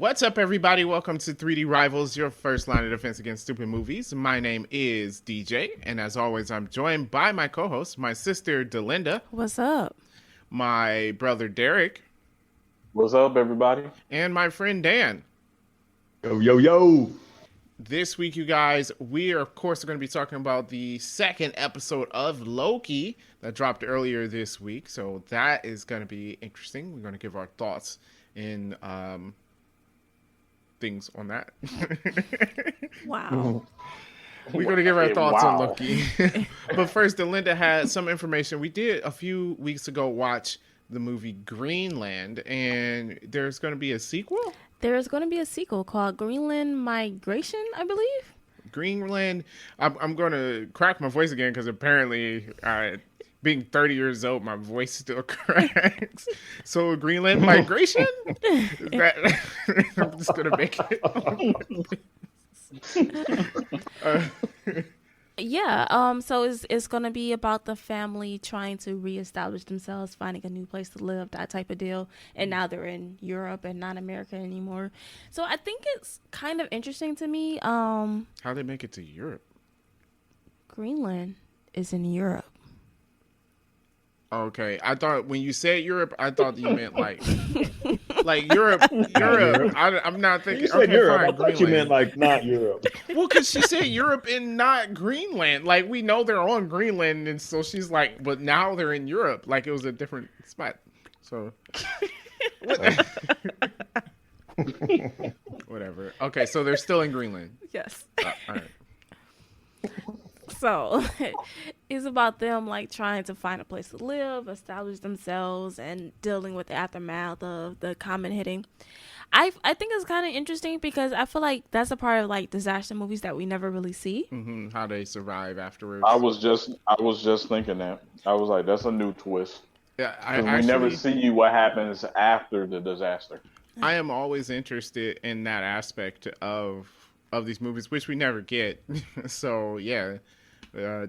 What's up, everybody? Welcome to 3D Rivals, your first line of defense against stupid movies. My name is DJ, and as always, I'm joined by my co-host, my sister, Delinda. What's up? My brother, Derek. What's up, everybody? And my friend, Dan. Yo, yo, yo. This week, you guys, we are, of course, going to be talking about the second episode of Loki that dropped earlier this week. So that is going to be interesting. We're going to give our thoughts in things on that. Wow. We're going to give our thoughts on Wow. Loki. But first, Delinda had some information. We did a few weeks ago watch the movie Greenland, and there's going to be a sequel? There's going to be a sequel called Greenland Migration, I believe. Greenland. I'm going to crack my voice again because apparently, being 30 years old, my voice still cracks. So Greenland Migration? Is that, I'm just going to make it. Yeah, so it's going to be about the family trying to reestablish themselves, finding a new place to live, that type of deal. And now they're in Europe and not America anymore. So I think it's kind of interesting to me. How'd they make it to Europe? Greenland is in Europe. Okay, I thought when you said Europe, I thought you meant like Europe. I'm not thinking. You said okay, Europe. fine, I thought you meant like not Europe. Well, because she said Europe and not Greenland. Like, we know they're on Greenland, and so she's like, but now they're in Europe. Like, it was a different spot. So, whatever. Okay, so they're still in Greenland. Yes. All right. So it's about them like trying to find a place to live, establish themselves, and dealing with the aftermath of the comet hitting. I think it's kind of interesting because I feel like that's a part of like disaster movies that we never really see. Mm-hmm. How they survive afterwards. I was just thinking that. I was like, that's a new twist. Yeah, 'Cause we never see what happens after the disaster. I am always interested in that aspect of these movies, which we never get. So yeah,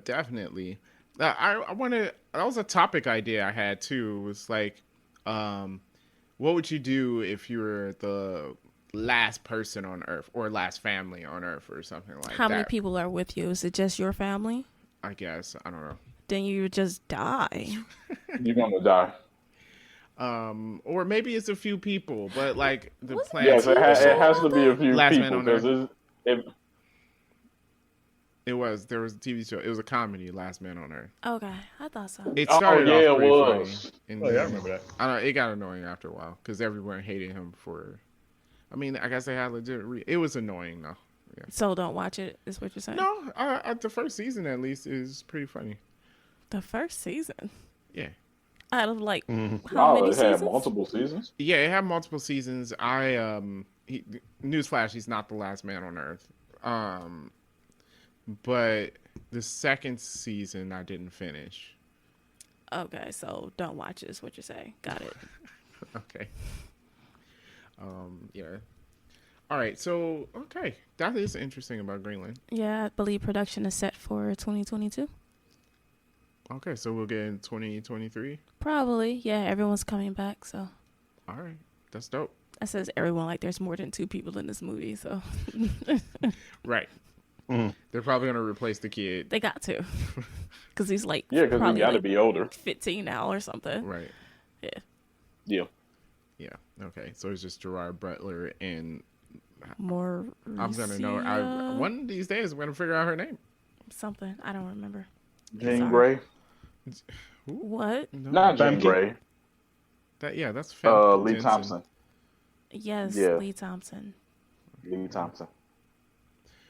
definitely. I wanted, that was a topic idea I had too. It was like, what would you do if you were the last person on Earth or last family on Earth or something like that? How many people are with you? Is it just your family? I guess, I don't know. Then you would just die. You're gonna die. Or maybe it's a few people, but like the Wasn't plan. Yes, it has to be a few Last Man people on Earth. because There was a TV show. It was a comedy, Last Man on Earth. Okay, I thought so. It started yeah, off it pretty was. funny. And Oh, yeah, I then, remember that. I don't know, it got annoying after a while because everyone hated him for. I mean, I guess they had legit. It was annoying though. Yeah. So don't watch it, is what you're saying? No, the first season at least is pretty funny. The first season? Yeah. Out of like how many it had seasons? multiple seasons. Yeah, it had multiple seasons. Newsflash, he's not the last man on Earth. But the second season I didn't finish. Okay, so don't watch it, is what you're saying. Got it. Okay. Yeah. All right. So, okay. That is interesting about Greenland. Yeah, I believe production is set for 2022. Okay. So we'll get in 2023. Probably. Yeah, everyone's coming back, so. All right. That's dope. That says everyone like there's more than 2 people in this movie, so. Right. They're probably going to replace the kid. They got to. Because he's like, Yeah, because he probably got to like be older. 15 now or something. Right. Yeah. Yeah. Yeah. Okay. So it's just Gerard Butler and More. I'm going to know. One of these days I'm going to figure out her name. Something. I don't remember. Jean Sorry. Grey. What? No. Not Jean Famke? Grey. That's Lee Jensen. Thompson. Yes, Yeah. Lee Thompson. Lee Thompson.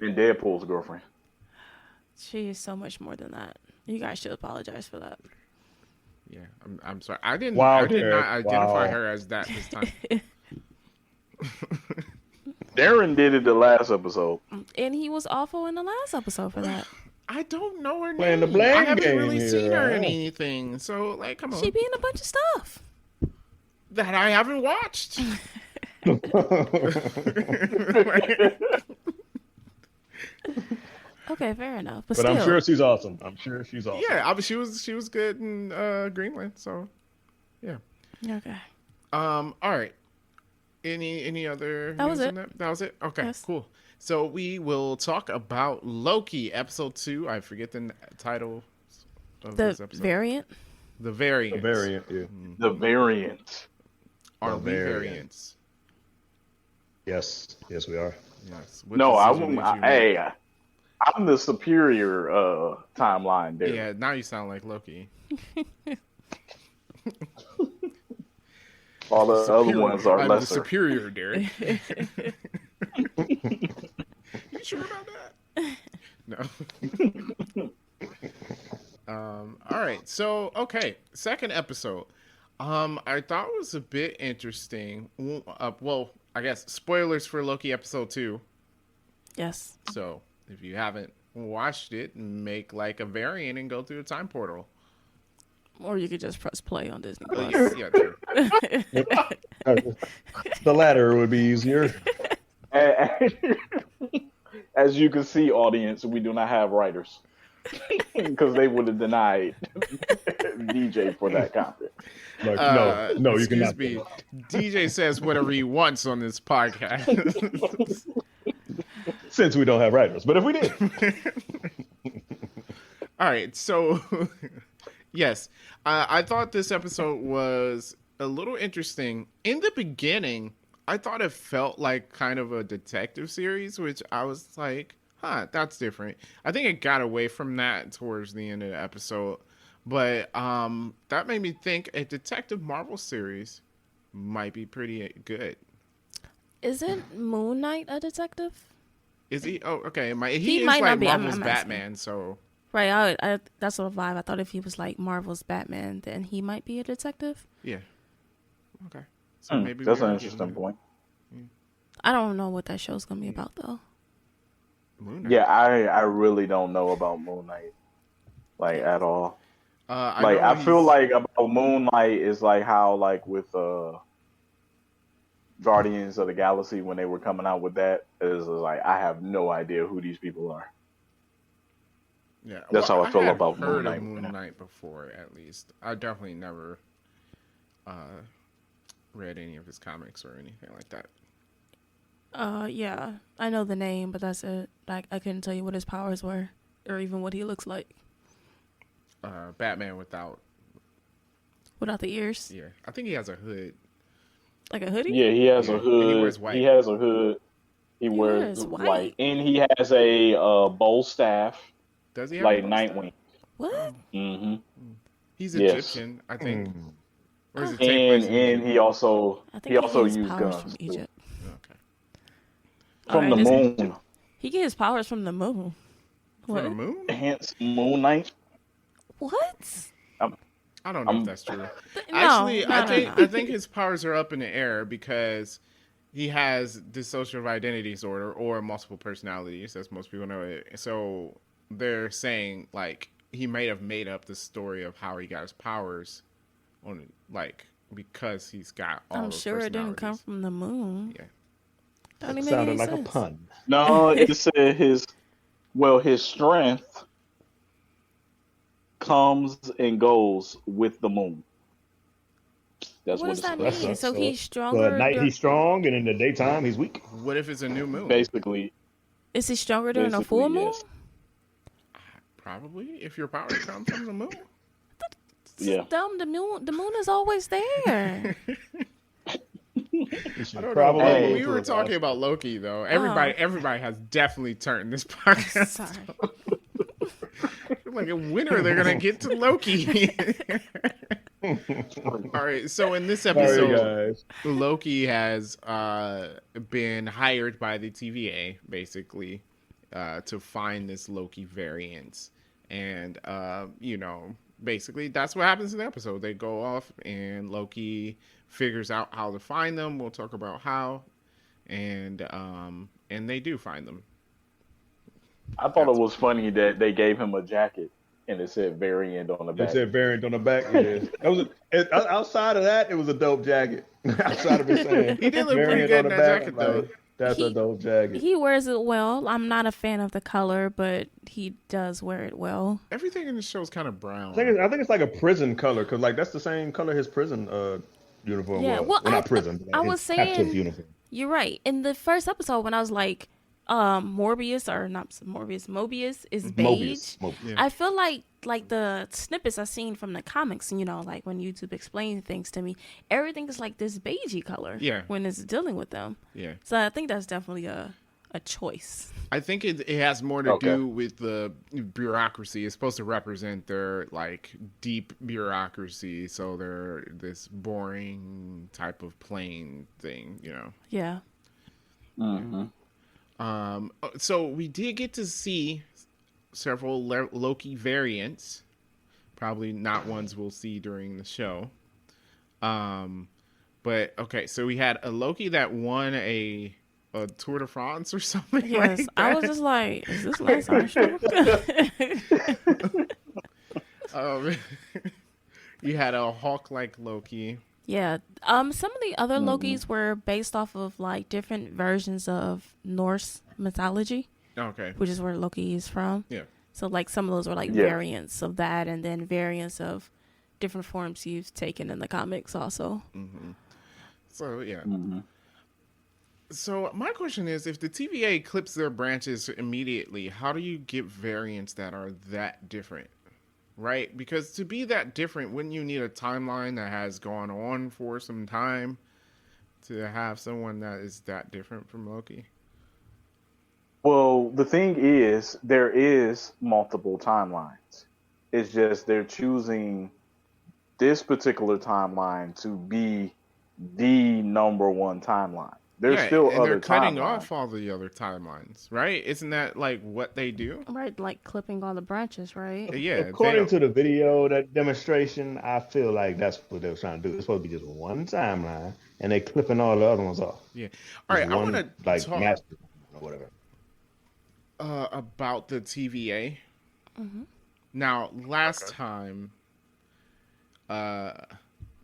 And Deadpool's girlfriend. She is so much more than that. You guys should apologize for that. Yeah, I'm sorry. I did Wow, not Derek. identify Wow. her as that this time. Darren did it the last episode. And he was awful in the last episode for that. I don't know her Playing name. the blame I haven't game really here, seen her in huh? anything. So, like, come on. She be in a bunch of stuff. That I haven't watched. Okay, fair enough. But still, I'm sure she's awesome. Yeah, she was good in Greenland. So, yeah. Okay. All right. Any other That was news it. on that? That was it? Okay, Yes. cool. So we will talk about Loki, episode 2. I forget the title of The this episode. variant. The Variants. A variant, yeah. The variant. Are The we variant. variants? Yes, we are. Yes. What No, decision did you make? hey, I'm the superior timeline there. Yeah, now you sound like Loki. All the other ones are I'm the lesser. superior, Derek. You sure about that? No. All right. So, okay. Second episode. I thought it was a bit interesting. Well, I guess spoilers for Loki episode 2. Yes. So, if you haven't watched it, make like a variant and go through a time portal. Or you could just press play on Disney Oh, Plus. yeah, true. The latter would be easier. As you can see, audience, we do not have writers because they would have denied DJ for that content. Like, no, you cannot. Excuse me. DJ says whatever he wants on this podcast. Since we don't have writers, but if we did, All right, so yes, I thought this episode was a little interesting. In the beginning, I thought it felt like kind of a detective series, which I was like, huh, that's different. I think it got away from that towards the end of the episode, but that made me think a detective Marvel series might be pretty good. Isn't Moon Knight a detective? Is he? Oh, okay. He He is might like not be. Marvel's I'm asking. Batman, so Right. I that's the vibe. I thought if he was like Marvel's Batman, then he might be a detective. yeah. Okay. So maybe That's we an are interesting getting point. I don't know what that show's gonna be about though. Moon Knight. Yeah, I really don't know about Moon Knight, like at all. Like know I feel he's- like about Moon Knight is like how like with Guardians of the Galaxy when they were coming out with that is like I have no idea who these people are. yeah. That's how I feel had about heard Moon Knight. of Moon Knight before, at least. I definitely never read any of his comics or anything like that. Yeah, I know the name, but that's it. Like I couldn't tell you what his powers were, or even what he looks like Batman without, without the ears, yeah. I think he has a hood. like a hoodie. Yeah, he has Yeah, a and he hood. wears white. He has a hood. He wears wears white. white. And he has a bowl staff Does he have like a bow staff? Nightwing. What? Mm-hmm. He's Yes. Egyptian, I think. Or does it Oh. take place in And Egypt? he also I think he also gets used powers guns from too. Egypt. Okay. From Alright, the this- moon. He gets his powers from the moon. For What? the moon? Hence Moon Knight. What? I don't know I'm- if that's true. No, Actually, no, I think his powers are up in the air because he has dissociative identity disorder or multiple personalities, as most people know it. So they're saying like he may have made up the story of how he got his powers on like because he's got all I'm those sure it didn't come personalities. from the moon. Yeah. Don't it even make sounded any like sense. a pun. No, it said his strength comes and goes with the moon. That's What what does it that says. mean? That's So so- he's So stronger. at night he's strong, and in the daytime he's weak. What if it's a new moon? Basically, Is he stronger during a Basically, full moon? yes. Probably if your power comes from the moon. It's Yeah. dumb. The moon is always there. You should I don't probably know. Hey. When we were talking about Loki, though. Everybody has definitely turned this podcast. Sorry. Like, when are they gonna get to Loki? All right. So in this Sorry, episode, guys. Loki has been hired by the TVA, basically, to find this Loki variant, and basically that's what happens in the episode. They go off, and Loki figures out how to find them. We'll talk about how, and they do find them. I thought it was funny that they gave him a jacket and it said variant on the It back. said variant on the back. Outside of that, it was a dope jacket. Outside of it saying He did look pretty variant good on in the that back, jacket, like, though. That's a dope jacket. He wears it well. I'm not a fan of the color, but he does wear it well. Everything in the show is kind of brown. I think it's like a prison color, because like that's the same color his prison uniform Yeah, was. well, Well, not prison, but I like was his captive saying uniform. you're right. In the first episode, when I was like, Morbius or not Morbius, Mobius is beige. Mobius. Yeah. I feel like the snippets I've seen from the comics, you know, like when YouTube explains things to me, everything is like this beigey color. Yeah. When it's dealing with them. Yeah. So I think that's definitely a choice. I think it has more to Okay. do with the bureaucracy. It's supposed to represent their like deep bureaucracy, so they're this boring type of plain thing, you know. Yeah. Mm-hmm. So we did get to see several Loki variants, probably not ones we'll see during the show. But okay, so we had a Loki that won a Tour de France or something. Yes. like I that. was just like, is this last time show? You had a Hawk-like Loki. Yeah. Some of the other Lokis were based off of like different versions of Norse mythology, Okay. which is where Loki is from. Yeah. So like some of those were like Yeah. variants of that, and then variants of different forms he's taken in the comics also. So yeah. Mm-hmm. So my question is, if the TVA clips their branches immediately, how do you get variants that are that different? Right? Because to be that different, wouldn't you need a timeline that has gone on for some time to have someone that is that different from Loki? Well, the thing is, there is multiple timelines. It's just they're choosing this particular timeline to be the number one timeline. There's still and other they're cutting timelines. off all the other timelines, right? Isn't that like what they do? Right, like clipping all the branches, right? Yeah. According to the video, that demonstration, I feel like that's what they were trying to do. It's supposed to be just one timeline, and they clipping all the other ones off. Yeah. All right, I One, want to like talk master or whatever. about the TVA. Now, last time,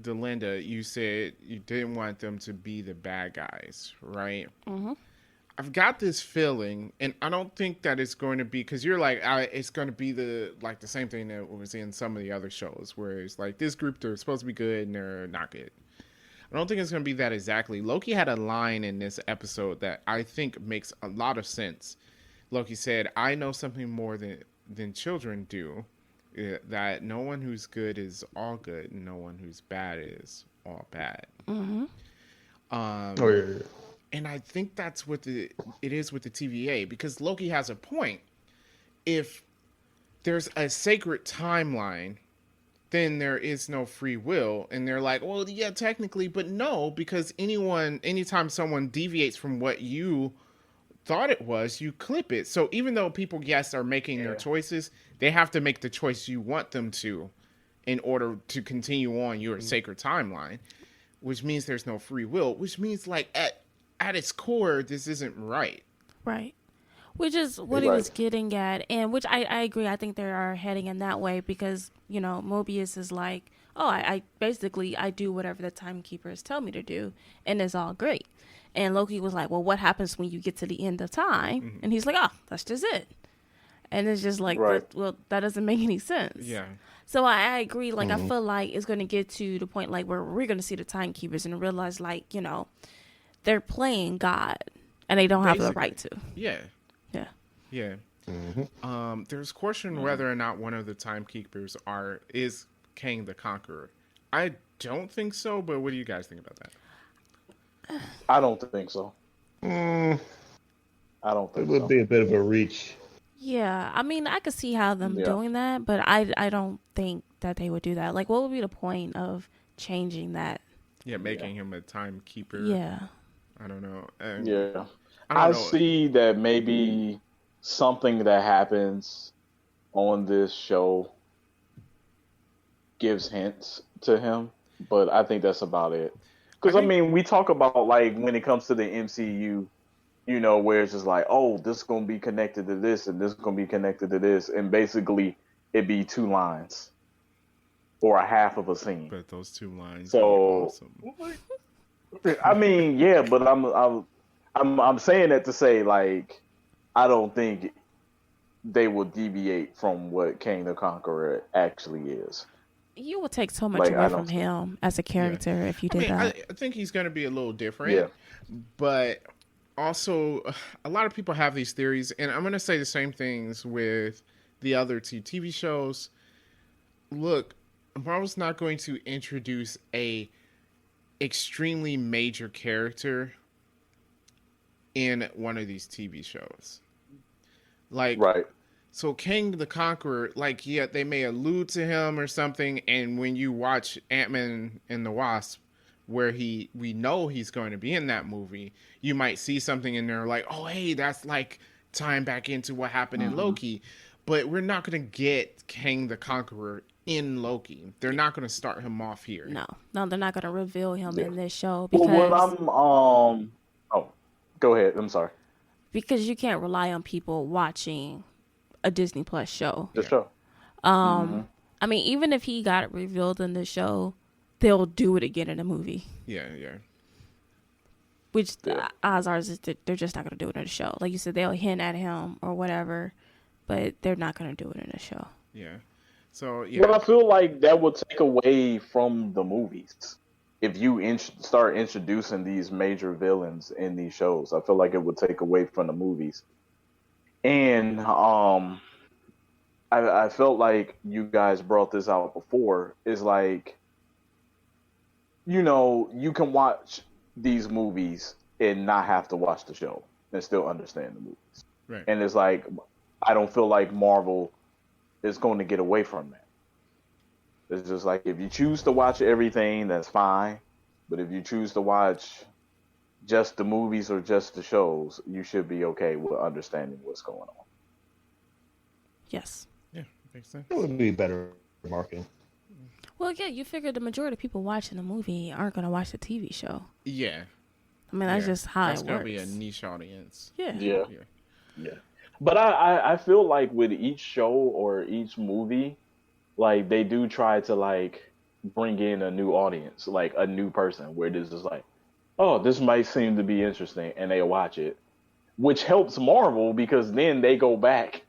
Delinda, you said you didn't want them to be the bad guys, right? I've got this feeling, and I don't think that it's going to be, because you're like, it's going to be the same thing that was in some of the other shows, where it's like this group, they're supposed to be good and they're not good. I don't think it's going to be that exactly. Loki had a line in this episode that I think makes a lot of sense. Loki said, "I know something more than children do, that no one who's good is all good, and no one who's bad is all bad." Yeah. And I think that's what it is with the TVA, because Loki has a point. If there's a sacred timeline, then there is no free will. And they're like, well, yeah, technically, but no, because anytime someone deviates from what you thought it was, you clip it. So even though people, yes, are making their choices, they have to make the choice you want them to in order to continue on your sacred timeline, which means there's no free will, which means like at its core, this isn't right. Right. Which is what he was getting at, and which I agree. I think they are heading in that way because, you know, Mobius is like, oh, I basically do whatever the timekeepers tell me to do, and it's all great. And Loki was like, well, what happens when you get to the end of time? And he's like, oh, that's just it. And it's just like, that doesn't make any sense. Yeah. So I agree. Like, I feel like it's going to get to the point like where we're going to see the timekeepers and realize, like, you know, they're playing God and they don't have the right to. Yeah. Yeah. Yeah. There's question whether or not one of the timekeepers is Kang the Conqueror. I don't think so, but what do you guys think about that? I don't think so. I don't think It would so. be a bit of a reach. Yeah, I mean, I could see how them doing that, but I don't think that they would do that. Like, what would be the point of changing that? Yeah, making him a timekeeper. Yeah. I don't know. Yeah. I I don't know. see that maybe something that happens on this show gives hints to him, but I think that's about it. Because, I mean, we talk about, like, when it comes to the MCU, you know, where it's just like, oh, this is going to be connected to this, and this is going to be connected to this, and basically it'd be 2 lines or a half of a scene. But those 2 lines So- are awesome. I mean, yeah, but I'm saying that to say, like, I don't think they will deviate from what Kang the Conqueror actually is. You would take so much Like, away I from don't. him as a character if you I did mean, that. I think he's going to be a little different, Yeah. but also a lot of people have these theories, and I'm going to say the same things with the other two TV shows. Look, Marvel's not going to introduce a extremely major character in one of these TV shows. Like, Right. so King the Conqueror, like, yeah, they may allude to him or something, and when you watch Ant-Man and the Wasp, where we know he's going to be in that movie, you might see something in there like, oh, hey, that's like tying back into what happened in Loki. But we're not going to get King the Conqueror in Loki. They're not going to start him off here. No, they're not going to reveal him in this show Well, what because I'm oh, go ahead. I'm sorry. you can't rely on people watching a Disney Plus show. The show. I mean, even if he got it revealed in the show, they'll do it again in a movie. Yeah. Which the odds are is that they're just not going to do it in a show. Like you said, they'll hint at him or whatever, but they're not going to do it in a show. Yeah. So, yeah. But I feel like that would take away from the movies if you start introducing these major villains in these shows. I feel like it would take away from the movies. And I felt like you guys brought this out before. Is like, you can watch these movies and not have to watch the show and still understand the movies. Right. And it's like, I don't feel like Marvel is going to get away from that. It's just like, if you choose to watch everything, that's fine. But if you choose to watch just the movies or just the shows, you should be okay with understanding what's going on. Yes. Yeah, makes sense. It would be better marketing. Well, yeah, you figure the majority of people watching the movie aren't going to watch the TV show. Yeah. I mean, that's just how that's it gonna works. be a niche audience. Yeah. Yeah. But I feel like with each show or each movie, like, they do try to, like, bring in a new audience, like a new person, where this is like, oh, this might seem to be interesting, and they watch it, which helps Marvel because then they go back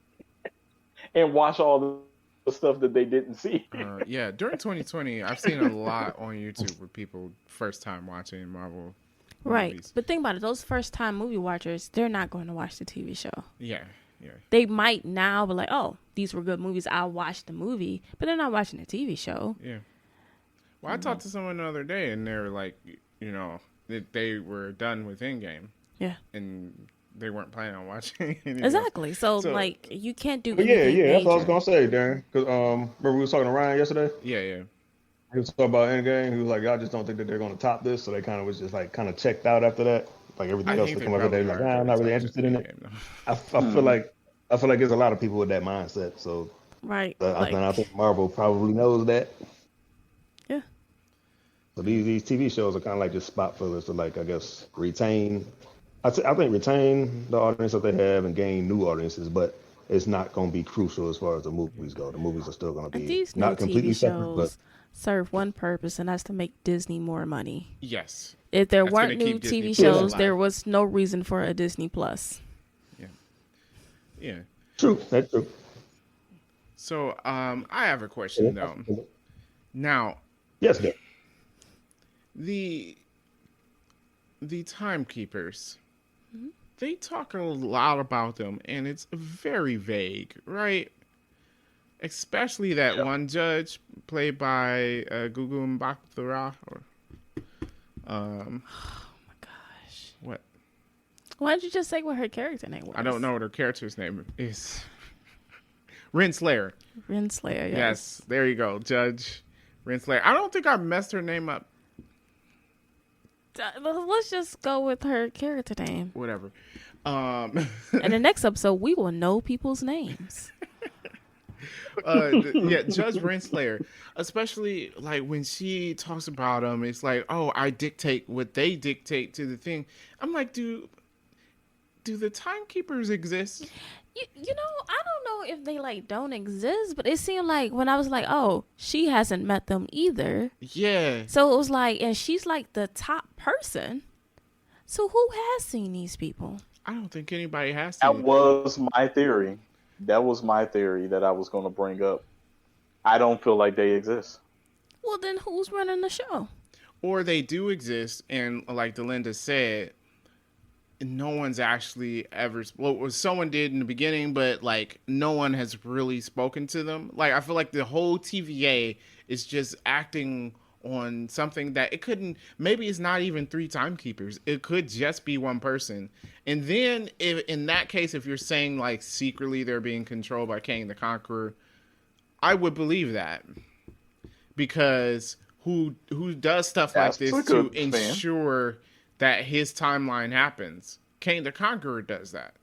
and watch all the stuff that they didn't see. Yeah, during 2020, I've seen a lot on YouTube with people first time watching Marvel Right. movies. But think about it. Those first time movie watchers, they're not going to watch the TV show. Yeah. They might now be like, oh, these were good movies. I'll watch the movie. But they're not watching the TV show. Yeah. Well, I talked to someone the other day, and they were like, that they were done with Endgame. Yeah. And they weren't planning on watching it anymore. Exactly. So, like, you can't do But anything yeah, that's what I was major. gonna say, Darren. Because remember we was talking to Ryan yesterday. Yeah. He was talking about Endgame. He was like, "I just don't think that they're gonna top this." So they kind of was just like kind of checked out after that. Like everything else that come up, they like, "Nah, I'm not really interested in it." I feel like there's a lot of people with that mindset. So Right. I think Marvel probably knows that. Yeah. So these TV shows are kind of like just spot fillers to, like, I guess, retain. I think retain the audience that they have and gain new audiences, but it's not going to be crucial as far as the movies go. The movies are still going to And be these not new completely TV separate, but shows serve one purpose, and that's to make Disney more money. Yes. If there That's weren't gonna new keep Disney TV Plus shows, alive. there was no reason for a Disney Plus. Yeah. true. That's true. So, I have a question though. Now, Yes, Darren. the timekeepers, they talk a lot about them, and it's very vague, right? Especially that one judge played by Gugu Mbatha, or Oh my gosh. what? Why did you just say what her character name was? I don't know what her character's name is. Renslayer. Renslayer, yes. Yes, there you go, Judge Renslayer. I don't think I messed her name up. Let's just go with her character name. Whatever. In the next episode, we will know people's names. Judge Renslayer, especially like when she talks about him, it's like, oh, I dictate what they dictate to the thing. I'm like, do the timekeepers exist? You know, I don't know if they like don't exist, but it seemed like when I was like, oh, she hasn't met them either. Yeah. So it was like, and she's like the top person. So who has seen these people? I don't think anybody has to. That was my theory. That was my theory that I was going to bring up. I don't feel like they exist. Well, then who's running the show? Or they do exist, and like Delinda said, no one's actually ever. Well, someone did in the beginning, but like no one has really spoken to them. Like I feel like the whole TVA is just acting on something that it couldn't. Maybe it's not even 3 timekeepers. It could just be one person. And then, if, in that case, if you're saying like secretly they're being controlled by Kang the Conqueror, I would believe that, because who does stuff like That's a this to good fan. ensure that his timeline happens? Kang the Conqueror does that.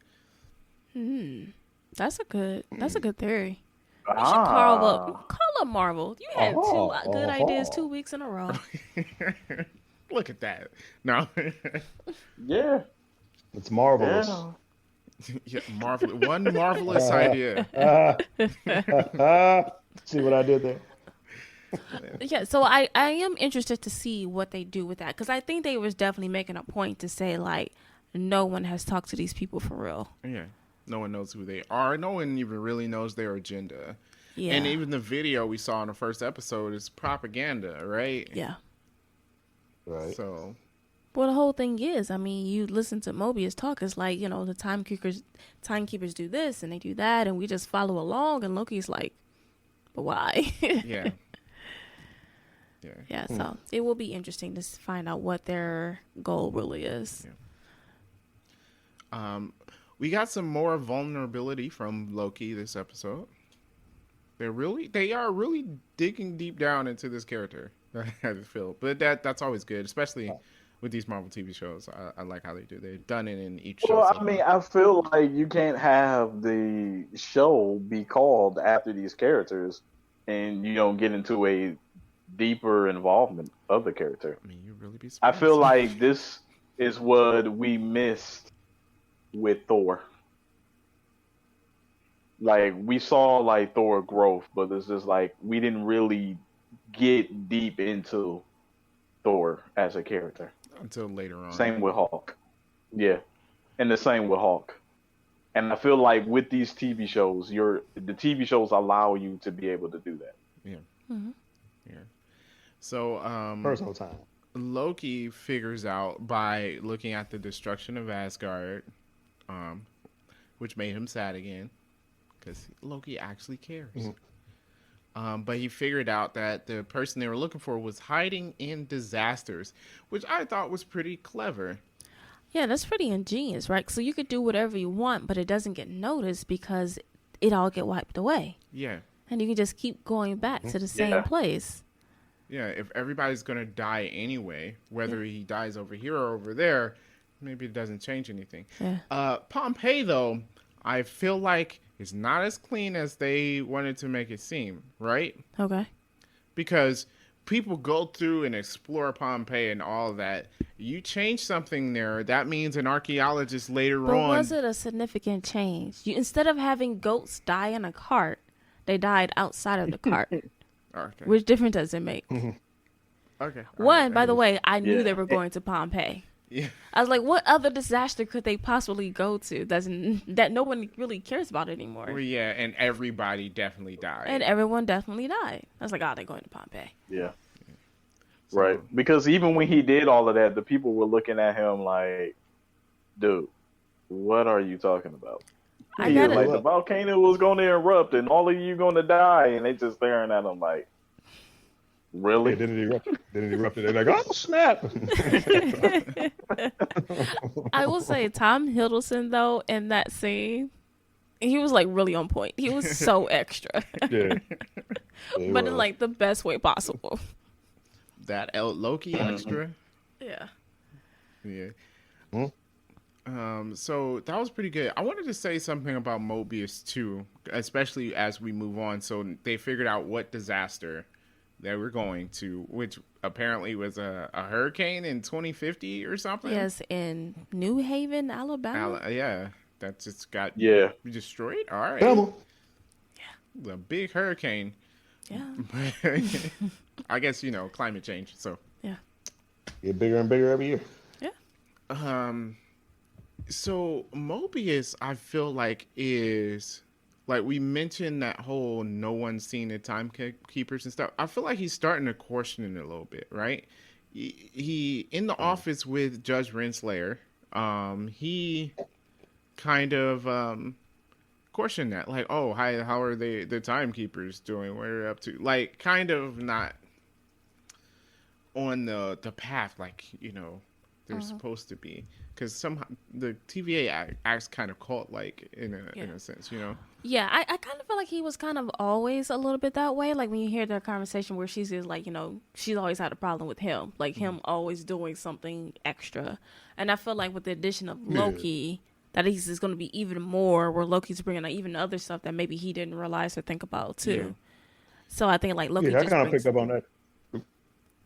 That's a good theory. You should Ah, call up Marvel. You had 2 good ideas 2 weeks in a row. Look at that. No. yeah. It's marvelous. Yeah. Yeah, one marvelous idea. See what I did there? Yeah, so I am interested to see what they do with that, because I think they was definitely making a point to say like no one has talked to these people for real. Yeah. No one knows who they are. No one even really knows their agenda. Yeah. And even the video we saw in the first episode is propaganda, right? Yeah. Right. So, Well, the whole thing is, I mean, you listen to Mobius talk, it's like, you know, the timekeepers do this and they do that, and we just follow along, and Loki's like, but why? yeah. Yeah. Yeah, so it will be interesting to find out what their goal really is. We got some more vulnerability from Loki this episode. They are really digging deep down into this character. I feel, but that's always good, especially with these Marvel TV shows. I like how they do. They've done it in each show. Well, I mean, I feel like you can't have the show be called after these characters, and you don't get into a deeper involvement of the character. I mean, you really be I surprised. feel like this is what we missed with Thor. Like, we saw like Thor growth, but it's just like we didn't really get deep into Thor as a character. Until later on. Same with Hulk. Yeah. And the same with Hulk. And I feel like with these TV shows, the TV shows allow you to be able to do that. Yeah. Mm-hmm. Yeah. So, Personal time. Loki figures out by looking at the destruction of Asgard, which made him sad again, because Loki actually cares. But he figured out that the person they were looking for was hiding in disasters, which I thought was pretty clever. Yeah, that's pretty ingenious, right? So you could do whatever you want, but it doesn't get noticed because it all get wiped away. Yeah. And you can just keep going back to the same place. Yeah, if everybody's going to die anyway, whether he dies over here or over there, maybe it doesn't change anything. Yeah. Pompeii, though, I feel like is not as clean as they wanted to make it seem, right? Okay. Because people go through and explore Pompeii and all that. You change something there, that means an archaeologist later But on... was it a significant change? Instead of having goats die in a cart, they died outside of the cart. Okay. Which difference does it make? Okay. One, by the way, I knew they were going to Pompeii. Yeah. I was like, what other disaster could they possibly go to that no one really cares about anymore? Well, yeah, and everybody definitely died. And everyone definitely died. I was like, oh, they're going to Pompeii. Yeah. Right. Because even when he did all of that, the people were looking at him like, dude, what are you talking about? I He got was like, it. the volcano was going to erupt and all of you going to die. And they just staring at him like, really? Yeah, then it erupted. They're like, oh, snap. I will say Tom Hiddleston, though, in that scene, he was like really on point. He was so extra. Yeah. But in like the best way possible. That Loki extra. Yeah. Yeah. So that was pretty good. I wanted to say something about Mobius too, especially as we move on. So they figured out what disaster they were going to, which apparently was a hurricane in 2050 or something. Yes, in New Haven, Alabama. Yeah, that just got destroyed. All right. Come on. The big hurricane. Yeah. I guess, climate change. So Yeah. Get bigger and bigger every year. So Mobius, I feel like, is like we mentioned that whole no one's seen the timekeepers and stuff. I feel like he's starting to question it a little bit, right? He in the office with Judge Renslayer, he kind of questioned that, like, oh, hi, how are the timekeepers doing? What are they up to? Like, kind of not on the path, like, you know, they're supposed to be, because somehow the TVA acts kind of cult like in a sense, you know. Yeah, I kind of feel like he was kind of always a little bit that way. Like when you hear their conversation where she's just like, you know, she's always had a problem with him, like him always doing something extra. And I feel like with the addition of Loki, that he's going to be even more, where Loki's bringing out even other stuff that maybe he didn't realize or think about too. Yeah. So I think like Loki. Yeah, I kind of picked up on that.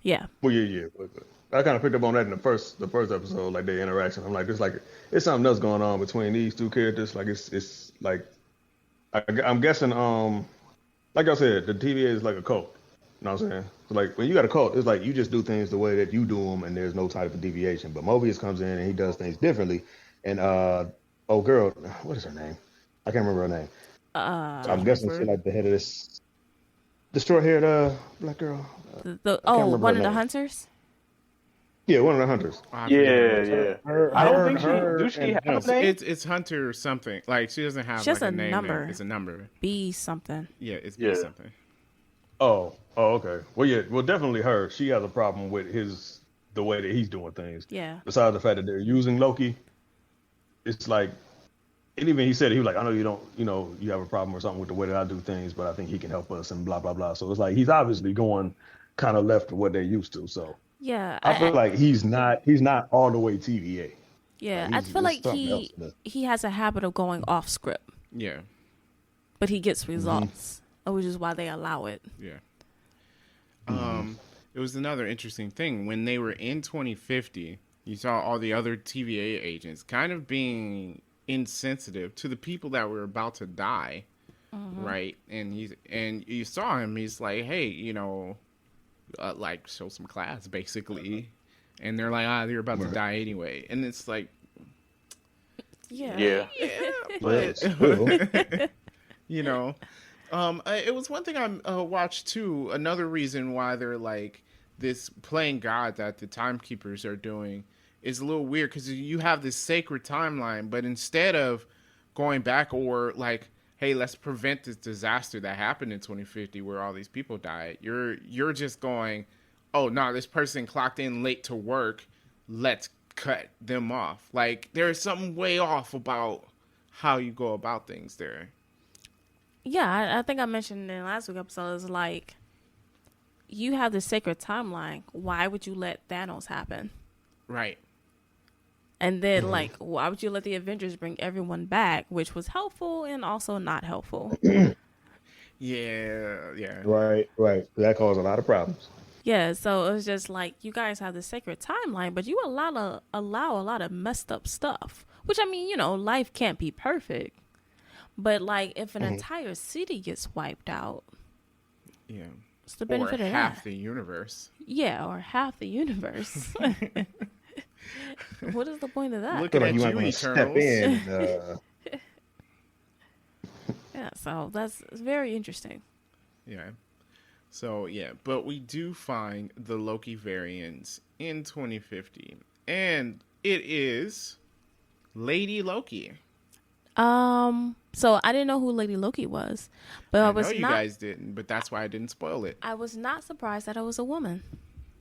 Yeah. Well, yeah. I kind of picked up on that in the first episode, like their interaction. I'm like, it's something else going on between these two characters. Like it's like, I'm guessing, like I said, the TVA is like a cult. You know what I'm saying? So like when you got a cult, it's like you just do things the way that you do them, and there's no type of deviation. But Mobius comes in and he does things differently. And girl, what is her name? I can't remember her name. I'm guessing she's like the head of this, the short-haired black girl. One of the hunters. Yeah, one of the hunters. Yeah. I don't think she have a name? It's Hunter or something. Like she doesn't have just like a name. number. It's a number. B something. Yeah, it's B something. Oh, okay. Well, definitely her. She has a problem with the way that he's doing things. Yeah. Besides the fact that they're using Loki, it's like, and even he said, he was like, I know you don't, you have a problem or something with the way that I do things, but I think he can help us and blah blah blah. So it's like he's obviously going kind of left to what they're used to. So yeah, I feel like he's not all the way TVA. Yeah, I feel like he has a habit of going off script. Yeah, but he gets results, which is why they allow it. Yeah. It was another interesting thing when they were in 2050. You saw all the other TVA agents kind of being insensitive to the people that were about to die, right? And you saw him. He's like, hey, like show some class, basically. And they're like, they're about to die anyway. And it's like, yeah, but it was one thing I watched too. Another reason why they're like this playing God that the timekeepers are doing is a little weird, because you have this sacred timeline, but instead of going back or like, hey, let's prevent this disaster that happened in 2050 where all these people died, you're just going, oh no, this person clocked in late to work, let's cut them off. Like there's something way off about how you go about things there. Yeah, I think I mentioned in last week's episode, is like, you have the sacred timeline. Why would you let Thanos happen? Right. And then, like, why would you let the Avengers bring everyone back, which was helpful and also not helpful? Yeah. Right. That caused a lot of problems. Yeah, so it was just like, you guys have the sacred timeline, but you allow a lot of messed up stuff. Which, I mean, life can't be perfect. But, like, if an entire city gets wiped out, yeah, what's the benefit of that? Or half the universe. Yeah, or half the universe. What is the point of that? Looking at you, Eternals. Yeah, so it's very interesting. Yeah. So, yeah, but we do find the Loki variants in 2050. And it is Lady Loki. So I didn't know who Lady Loki was, but I was know you guys didn't, but that's why I didn't spoil it. I was not surprised that it was a woman.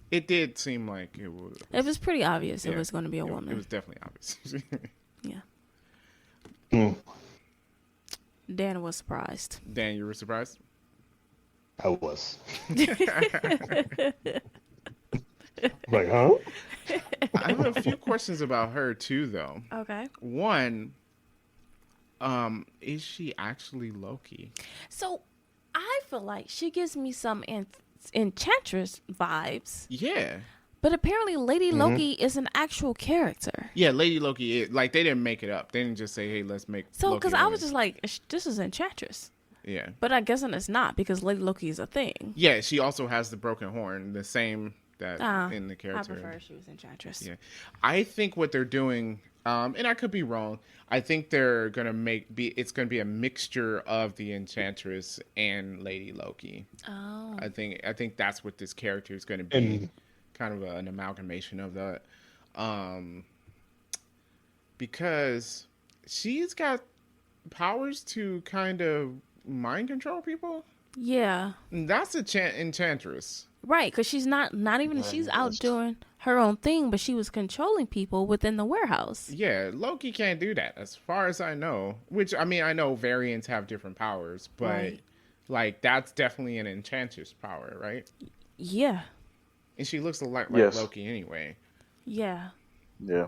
It did seem like it was. It was pretty obvious it was going to be a woman. It was definitely obvious. Yeah. Dan was surprised. Dan, you were surprised? I was. Like, huh? I have a few questions about her too, though. Okay. One, is she actually Loki? So, I feel like she gives me some Enchantress vibes. Yeah. But apparently Lady Loki is an actual character. Yeah, Lady Loki is, like, they didn't make it up. They didn't just say, hey, let's make So, because Loki I was just like, this is Enchantress. Yeah. But I guess it's not, because Lady Loki is a thing. Yeah, she also has the broken horn, the same that in the character. I prefer she was Enchantress. Yeah. I think what they're doing, And I could be wrong. I think they're gonna it's gonna be a mixture of the Enchantress and Lady Loki. Oh. I think that's what this character is gonna be, And kind of an amalgamation of that. Um, because she's got powers to kind of mind control people. Yeah. And that's a Enchantress. Right, because she's not even she's out doing her own thing, but she was controlling people within the warehouse. Yeah, Loki can't do that, as far as I know. Which, I mean, I know variants have different powers, but Right. like that's definitely an Enchantress power, right? Yeah. And she looks a lot like Yes. Loki anyway. Yeah. Yeah.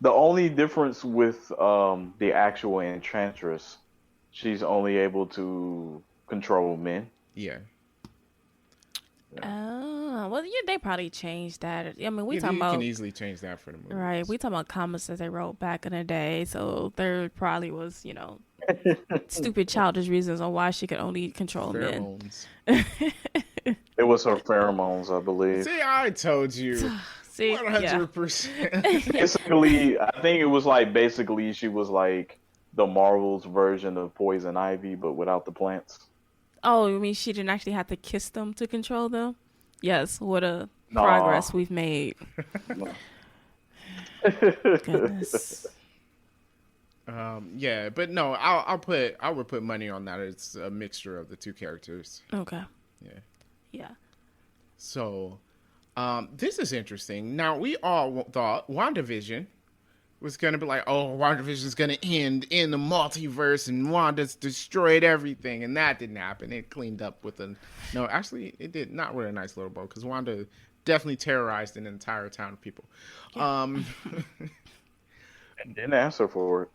The only difference with the actual Enchantress, she's only able to control men. Yeah. Oh, well, yeah, they probably changed that. I mean, we You talking about can easily change that for the movie. right. We talking about comics that they wrote back in the day, so there probably was, stupid childish reasons on why she could only control men. Pheromones. It was her pheromones, I believe. See, I told you. See, yeah. 100%. Basically, I think it was like basically she was like the Marvel's version of Poison Ivy, but without the plants. Oh, you mean she didn't actually have to kiss them to control them? Yes, what a Nah. progress we've made. Goodness. Yeah, but no, I would put money on that. It's a mixture of the two characters. Okay. Yeah. Yeah. So, this is interesting. Now, we all thought WandaVision was going to be like, oh, WandaVision is going to end in the multiverse and Wanda's destroyed everything. And that didn't happen. It cleaned up with no, actually, it did not with a nice little bow because Wanda definitely terrorized an entire town of people. Yeah. And didn't answer for it.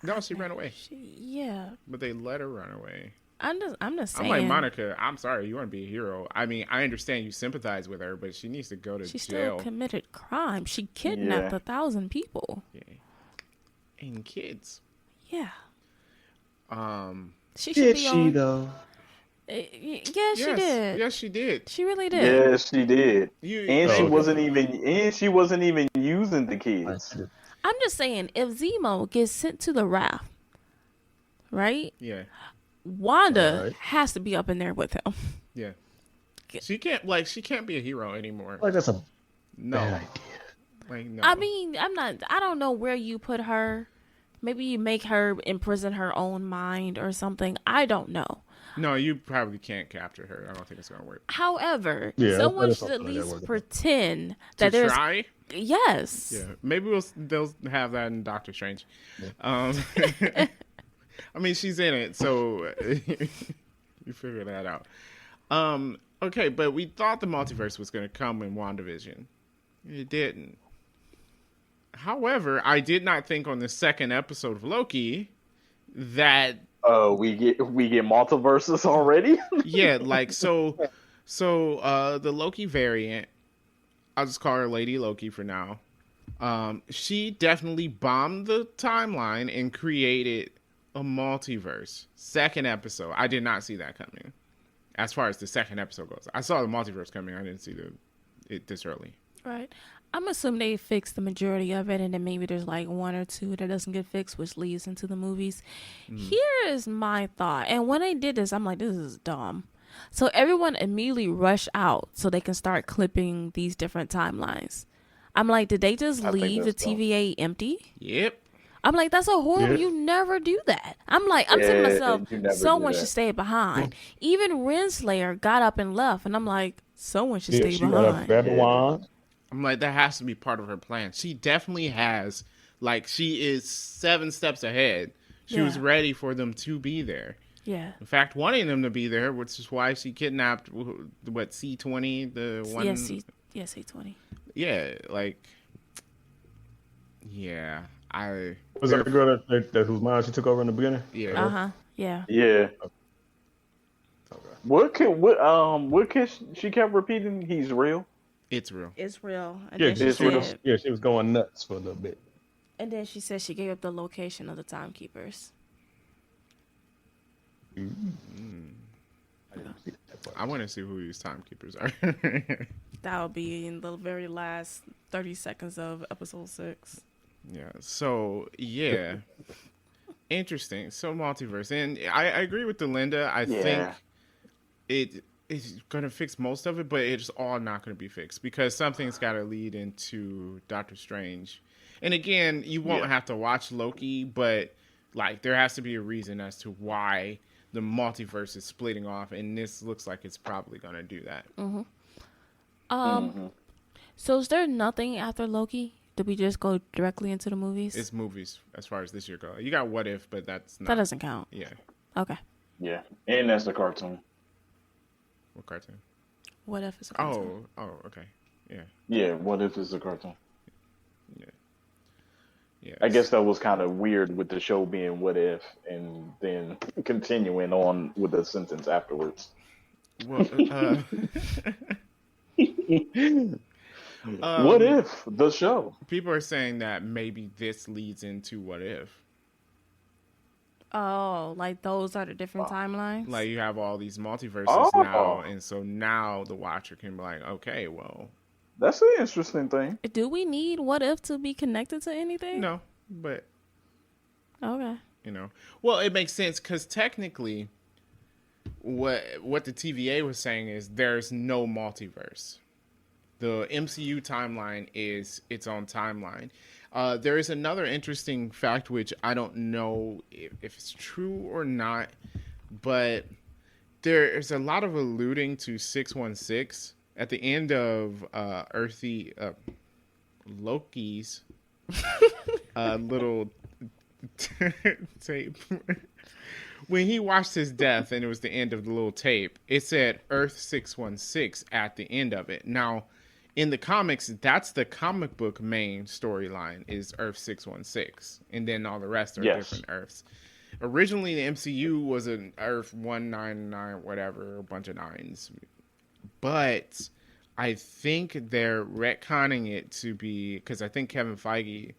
No, she ran away. Yeah. But they let her run away. I'm just I'm saying. like, Monica, I'm sorry, you want to be a hero. I mean, I understand you sympathize with her, but she needs to go to She jail. still committed crime. She kidnapped 1,000 people. Yeah. And kids. Yeah. She did should be she on. though? Yeah, she Yes. did. Yes, she did. She really did. Yes, she did. And she okay. wasn't even using the kids. I'm just saying, if Zemo gets sent to the raft, right? Yeah. Wanda Right. has to be up in there with him. Yeah. She can't be a hero anymore. Like that's a No. bad idea. Like, no. I mean, I don't know where you put her. Maybe you make her imprison her own mind or something. I don't know. No, you probably can't capture her. I don't think it's going to work. However, Yeah, someone that is should at something like that least working. pretend that To there's try? yes. Yeah. Maybe they'll have that in Doctor Strange. I mean, she's in it, so you figure that out. Okay, but we thought the multiverse was going to come in WandaVision. It didn't. However, I did not think on the second episode of Loki that We get multiverses already. yeah, like so the Loki variant, I'll just call her Lady Loki for now. She definitely bombed the timeline and created a multiverse. Second episode, I did not see that coming. As far as the second episode goes, I saw the multiverse coming. I didn't see it this early. Right. I'm assuming they fixed the majority of it, and then maybe there's like one or two that doesn't get fixed, which leads into the movies. Here is my thought. And when I did this, I'm like, this is dumb. So everyone immediately rushed out so they can start clipping these different timelines. I'm like, did they just I think leave the that's dumb. TVA empty? Yep. I'm like, that's a horrible. Yeah. You never do that. I'm like, I'm saying to myself, you never do someone that. should stay behind. Even Renslayer got up and left, and I'm like, someone should Yeah, stay she got a behind. grab a wand. I'm like, that has to be part of her plan. She definitely has, like, she is 7 steps ahead. She was Yeah. ready for them to be there. Yeah. In fact, wanting them to be there, which is why she kidnapped, what, C-20, the one? Yes, C-20. Yeah, like, yeah, Was that the girl that whose mind she took over in the beginning? yeah. Uh-huh. Yeah. Yeah. What she kept repeating? He's real. It's real. It's real. And Yeah, then she it's real. said, she was going nuts for a little bit. and then she said she gave up the location of the timekeepers. I want to see who these timekeepers are. That would be in the very last 30 seconds of episode 6. Yeah. So yeah, interesting. So multiverse, and I agree with Delinda. I Yeah. think it is going to fix most of it, but it's all not going to be fixed because something's got to lead into Doctor Strange. And again, you won't Yeah. have to watch Loki, but like there has to be a reason as to why the multiverse is splitting off, and this looks like it's probably going to do that. So is there nothing after Loki? Did we just go directly into the movies? It's movies as far as this year goes. You got What If, but that's not. That doesn't count. Yeah. Okay. Yeah. And that's the cartoon. What cartoon? What if it's a cartoon? Oh, okay. Yeah. Yeah. What if it's a cartoon? Yeah. Yeah. I guess that was kind of weird with the show being What If and then continuing on with the sentence afterwards. Well, What if the show? people are saying that maybe this leads into What If. Oh, like those are the different timelines? Like you have all these multiverses Oh. now, and so now the watcher can be like, okay, well, That's an interesting thing. Do we need What If to be connected to anything? no, but Okay. well, it makes sense because technically, what the TVA was saying is there's no multiverse. The MCU timeline is its own timeline. There is another interesting fact, which I don't know if it's true or not, but there's a lot of alluding to 616 at the end of Loki's little tape. When he watched his death and it was the end of the little tape, it said Earth 616 at the end of it. Now, in the comics, that's the comic book main storyline is Earth 616. And then all the rest are different Earths. Originally, the MCU was an Earth 199, whatever, a bunch of nines. But I think they're retconning it to be, because I think Kevin Feige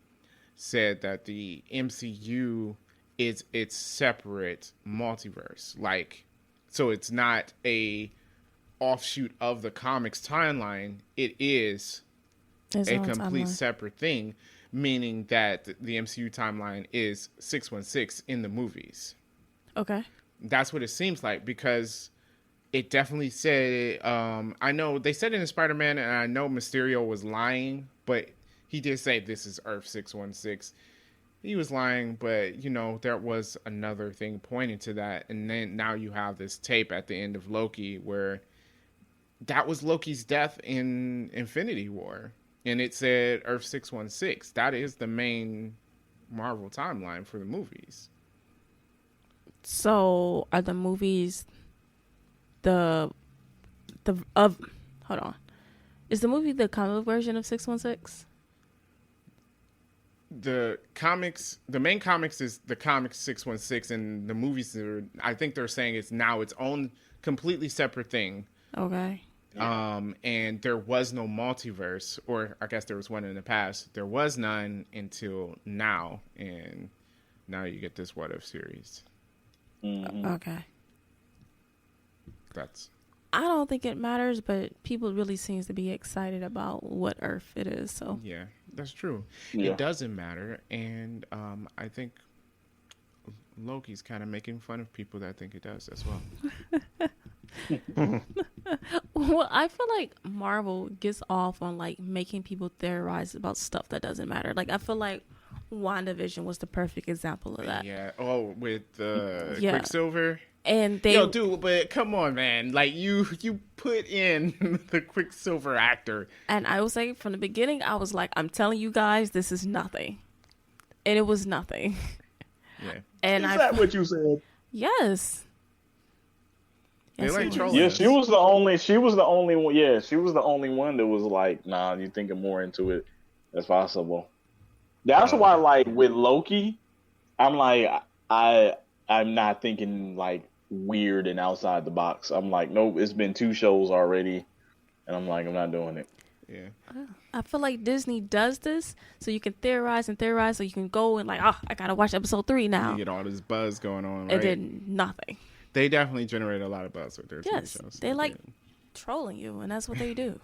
said that the MCU is its separate multiverse. Like, so it's not a offshoot of the comics timeline. It is a complete separate thing, meaning that the MCU timeline is 616 in the movies. Okay. That's what it seems like, because it definitely said, I know they said it in Spider-Man, and I know Mysterio was lying, but he did say this is Earth 616. He was lying, but, there was another thing pointing to that. And then now you have this tape at the end of Loki where that was Loki's death in Infinity War. And it said Earth 616. That is the main Marvel timeline for the movies. So are the movies hold on. Is the movie the comic version of 616? The main comics is the comics 616, and the movies I think they're saying it's now its own completely separate thing. Okay. And there was no multiverse, or I guess there was one in the past. There was none until now, and now you get this What If series. Mm-hmm. Okay. I don't think it matters, but people really seems to be excited about what Earth it is. So yeah, that's true. Yeah. It doesn't matter, and I think Loki's kind of making fun of people that think it does as well. Well, I feel like Marvel gets off on like making people theorize about stuff that doesn't matter. Like I feel like WandaVision was the perfect example of that. Yeah. Oh, with Quicksilver. And they dude, but come on, man! Like you put in the Quicksilver actor, and I was like from the beginning, I was like, I'm telling you guys, this is nothing, and it was nothing. Yeah. And Is that what you said? Yes. They like trolling. Yeah, she was the only one. Yeah, she was the only one that was like, nah, you're thinking more into it as possible. That's why, like with Loki, I'm like, I'm not thinking like weird and outside the box. I'm like, nope, it's been 2 shows already, and I'm like, I'm not doing it. Yeah. I feel like Disney does this so you can theorize and theorize, so you can go and like, I gotta watch episode 3 now. You get all this buzz going on, right? It did nothing. They definitely generate a lot of buzz with their Yes, TV shows. they like trolling you, and that's what they do.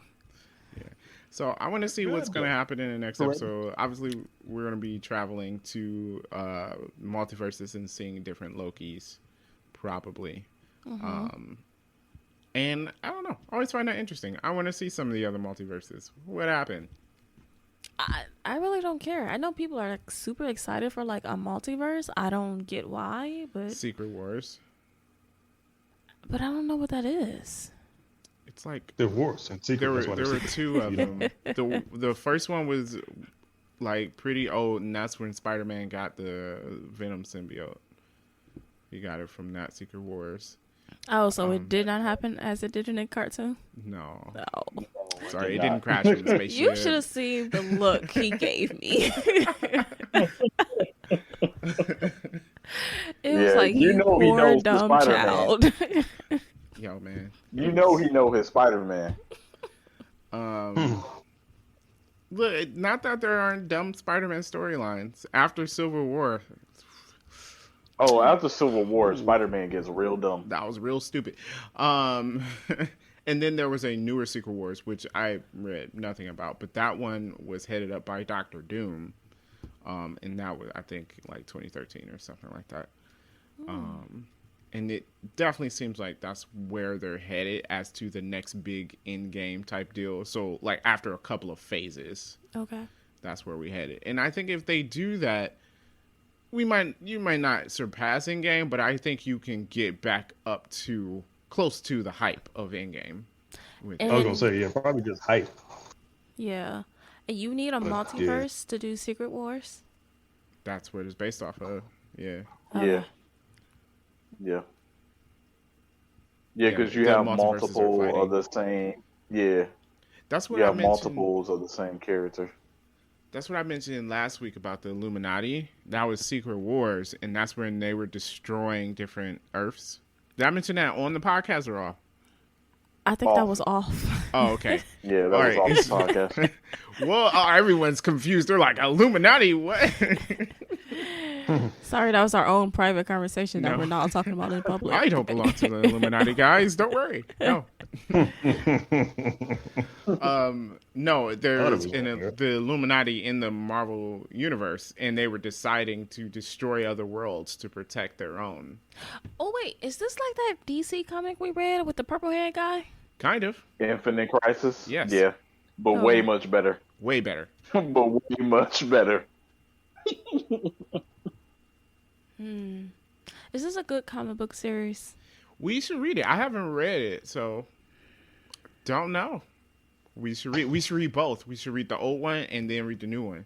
Yeah. So I want to see what's going to happen in the next Correct. episode. Obviously, we're going to be traveling to multiverses and seeing different Lokis, probably. And I don't know. I always find that interesting. I want to see some of the other multiverses. What happened? I really don't care. I know people are like super excited for like a multiverse. I don't get why, but Secret Wars. I don't know what that is. It's like They're wars and secret. there were two of them. The first one was like pretty old, and that's when Spider-Man got the Venom symbiote. He got it from that Secret Wars. Oh, so it did not happen as it did in the cartoon? No, No. Sorry, it didn't crash in the spaceship. You should have seen the look he gave me. It was like, you know he poor knows the dumb Spider-Man. child. Yo, man. You know he know his Spider-Man. Look, not that there aren't dumb Spider-Man storylines. After Civil War, Oh, after Civil War, Spider-Man gets real dumb. that was real stupid. And then there was a newer Secret Wars, which I read nothing about, but that one was headed up by Doctor Doom. And that was, I think, like 2013 or something like that. And it definitely seems like that's where they're headed as to the next big in-game type deal. So, like, after a couple of phases, Okay. that's where we headed. And I think if they do that, you might not surpass in-game, but I think you can get back up to close to the hype of in-game. And- I was gonna say, yeah, probably just hype. Yeah. And you need a multiverse to do Secret Wars? That's what it's based off of. Yeah. Yeah. Yeah. Yeah, because you the have multiverses are multiple fighting. of the same. Yeah. That's what You I have mentioned. multiples of the same character. That's what I mentioned last week about the Illuminati. That was Secret Wars, and that's when they were destroying different Earths. Did I mention that on the podcast or off? I think Off. that was off. Oh, okay. Yeah, that All was right. off the podcast. Well, everyone's confused. They're like, Illuminati, what? Sorry, that was our own private conversation that No. we're not talking about in public. I don't belong to the Illuminati, guys. Don't worry. No. No, there's the Illuminati in the Marvel universe, and they were deciding to destroy other worlds to protect their own. Oh, wait. Is this like that DC comic we read with the purple haired guy? Kind of. Infinite Crisis? Yes. Yeah. But Oh. way much better. Way better. But way much better. Is this a good comic book series? We should read it. I haven't read it, so don't know. We should read both. We should read the old one and then read the new one.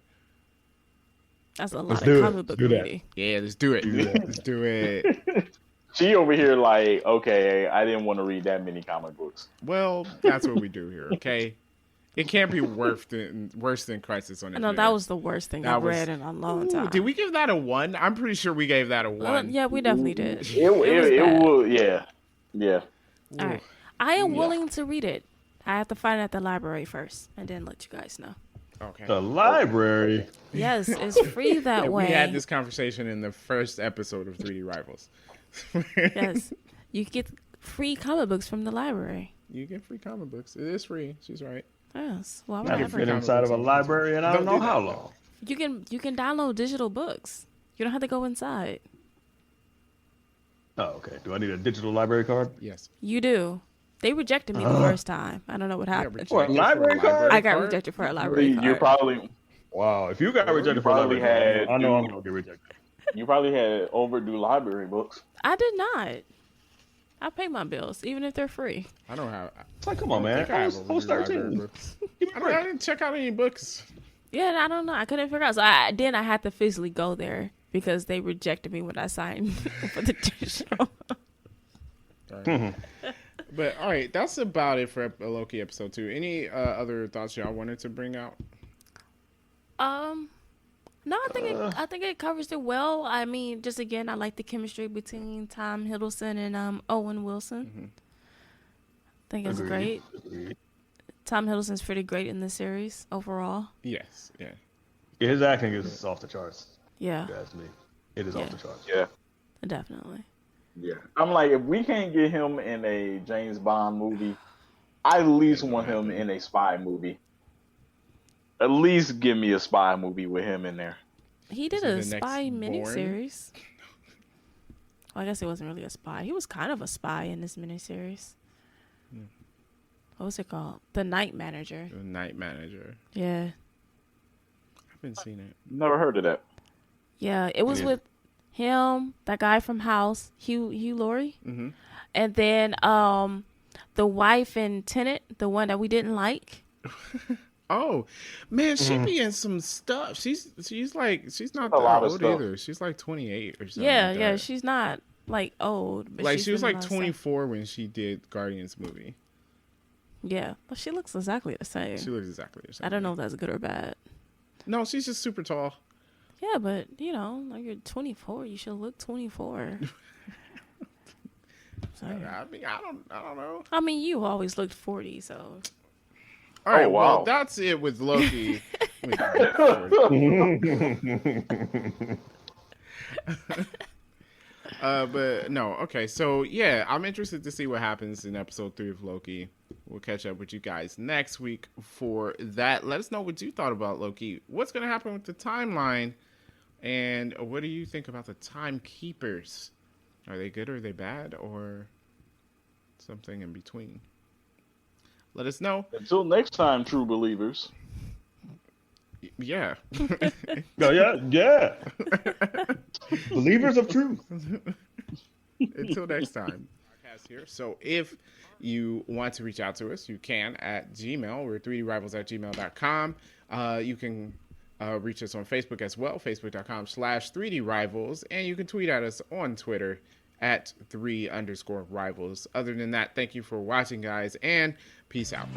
That's a lot Let's of do it. comic book Do that. reading. Yeah, let's do it. Let's do it. She over here like, okay, I didn't want to read that many comic books. Well, that's what we do here, okay? It can't be worse than Crisis on No, Infinite that Earths. was the worst thing That I've was- read in a long Ooh, time. did we give that a 1? I'm pretty sure we gave that a 1. Yeah, we definitely did. It bad. would, yeah. Yeah. All right. I am willing to read it. I have to find it at the library first and then let you guys know. Okay. The library. Yes, it's free that And way. we had this conversation in the first episode of 3D Rivals. Yes. You get free comic books from the library. You get free comic books. It is free. She's right. Yes. Well, I can whatever. fit inside of a library, and I don't Don't know do how that. long. You can download digital books. You don't have to go inside. Oh, okay. Do I need a digital library card? Yes. You do. They rejected me the first time. I don't know what happened. rejected What, library for a card? I got rejected for a library You card. probably Wow. If you got rejected You for a probably library had- card, I know I'm gonna get rejected. had overdue library books. I did not. I pay my bills, even if they're free. I don't have. It's like, come on, man. think I I have was overdue library 13. books. Give me a I break. didn't check out any books. Yeah, I don't know. I couldn't figure out. So I had to physically go there because they rejected me when I signed for the digital. But all right, that's about it for Loki episode 2. Any other thoughts y'all wanted to bring out? No, I think it covers it well. I mean, just again, I like the chemistry between Tom Hiddleston and Owen Wilson. I think it's great. Agreed. Tom Hiddleston's pretty great in this series overall. Yes. Yeah. Yeah, his acting is off the charts. Yeah, If you ask me. It is off the charts. Yeah. definitely. Yeah. I'm like, if we can't get him in a James Bond movie, I at least want him in a spy movie. At least give me a spy movie with him in there. He did Is a it the next spy Bourne? miniseries. Well, I guess it wasn't really a spy. He was kind of a spy in this miniseries. What was it called? The Night Manager. The Night Manager. Yeah. I haven't seen it. Never heard of that. Yeah, it was with him, that guy from House, Hugh Laurie. Mm-hmm. And then the wife in Tenet, the one that we didn't like. Oh, man, she be in some stuff. She's like, she's not A that lot of old stuff. either. She's like 28 or something. Yeah, like yeah, that. she's not like old. But Like she was been in like a lot of stuff. 24 when she did Guardians movie. Yeah, but she looks exactly the same. She looks exactly the same. I don't know if that's good or bad. No, she's just super tall. Yeah, but you know, like you're 24, you should look 24. I mean, I don't know. I mean, you always looked 40, so. All right, Oh, wow. well, that's it with Loki. But no, okay. So yeah, I'm interested to see what happens in episode 3 of Loki. We'll catch up with you guys next week for that. Let us know what you thought about Loki. What's going to happen with the timeline? And what do you think about the timekeepers? Are they good or are they bad or something in between? Let us know. Until next time, true believers. Yeah. No, yeah. Believers of truth. Until next time. Podcast here. So if you want to reach out to us, you can at Gmail. We're 3drivals@gmail.com. You can reach us on Facebook as well, facebook.com/3drivals. And you can tweet at us on Twitter at 3_rivals. Other than that, thank you for watching, guys, and peace out.